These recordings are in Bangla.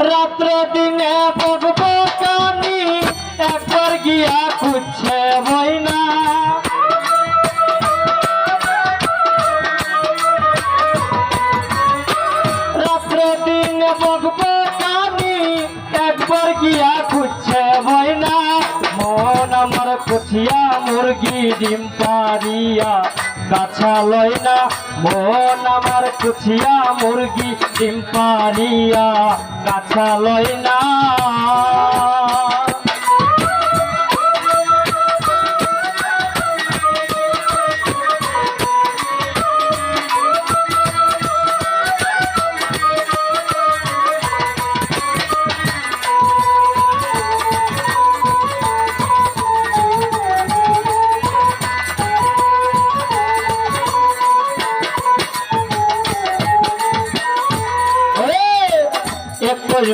রাত্র দিনে বকবো কানি একবার গিয়া খুঁজছে বইনা রাত্র দিনে বকবো কানি একবার গিয়া খুঁজছে বইনা মন আমার কুচিয়া মুরগি ডিম পারিয়া গাছা লয় না মন আমার কুচিয়া মুরগি ডিম পারিয়া গাছা লয় না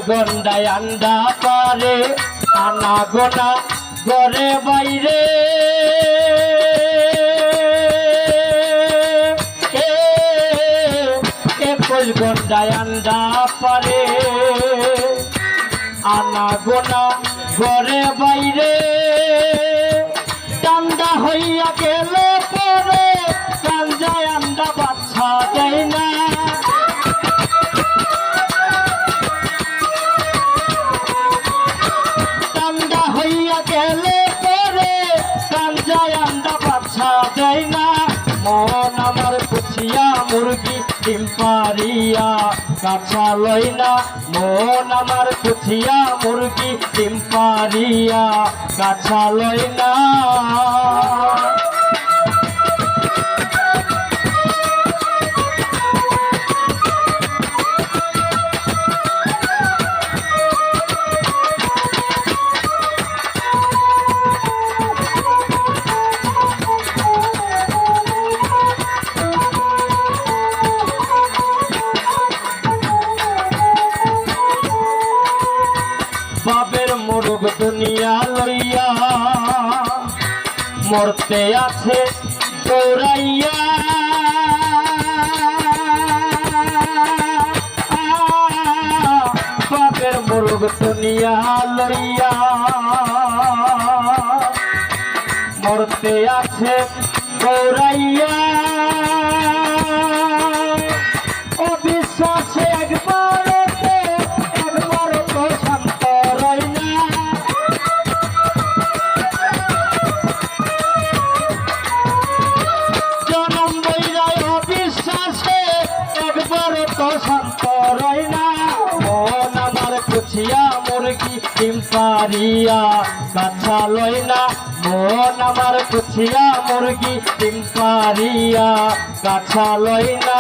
গন্ডায় আন্ডা পারে আনা গোনা ঘরে বাইরে একুশ গন্ডায় আন্ডা পারে আনা গোনা ঘরে বাইরে ঠান্ডা হইয়া গেলে পরে কাঞ্জায় আন্ডা বাচ্চা দেয় না গেলে পরে কাঞ্জায় আন্ডা বাচ্চা দেয় না মন আমার কুচিয়া মুরগি ডিম পারিয়া গাছা লয় না মন আমার কুচিয়া মুরগি ডিম পারিয়া গাছা লয় না বাবের মুরগ দুনিয়া লইয়া মরতে আছে দৌড়াইয়া বাবের মুরগ দুনিয়া লইয়া মরতে আছে দৌড়াইয়া অবিশ্বাসে একবার শান্ত রয় না মন আমার কুচিয়া মুরগি ডিম পারিয়া গাছা লয় না মন আমার কুচিয়া মুরগি ডিম পারিয়া গাছা লয় না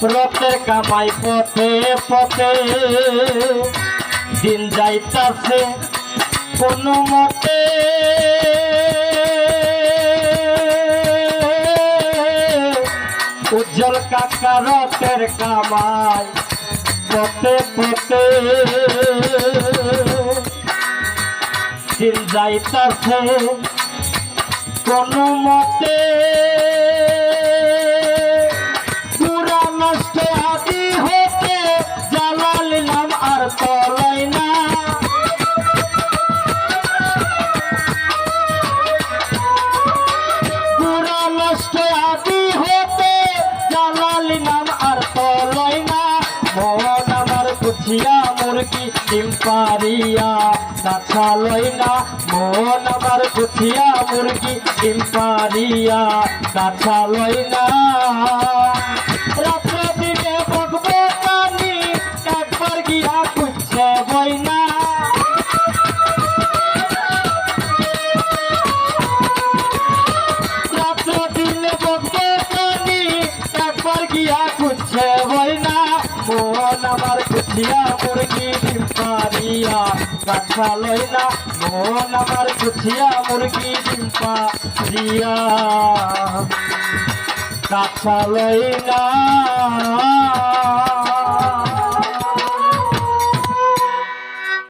রথের কামাই পথে পথে দিন যাইতাছে কোনো মতে উজ্জ্বল কাকা রথের কামাই পথে পথে দিন যাইতাছে কোনো মতে আদি হতে জ্বালালিলাম আর তলাই না পুরা নষ্ট আদি হতে জ্বালালিলাম আর তলাই না মন আমার কুচিয়া মুরগি ডিম পারিয়া গাছা লয় না মন আমার কুচিয়া মুরগি ডিম পারিয়া গাছা লয় না রাত্র দিনে বকবো কানি একবার গিয়া খুঁজছে বইনা রাত্র দিনে বকবো কানি একবার গিয়া খুঁজছে বইনা মন আমার কুচিয়া মুরগি ডিম পারিয়া বাচ্চা লই না মন আমার কুচিয়া মুরগি ডিম্পা দিয়া বাচ্চা লই না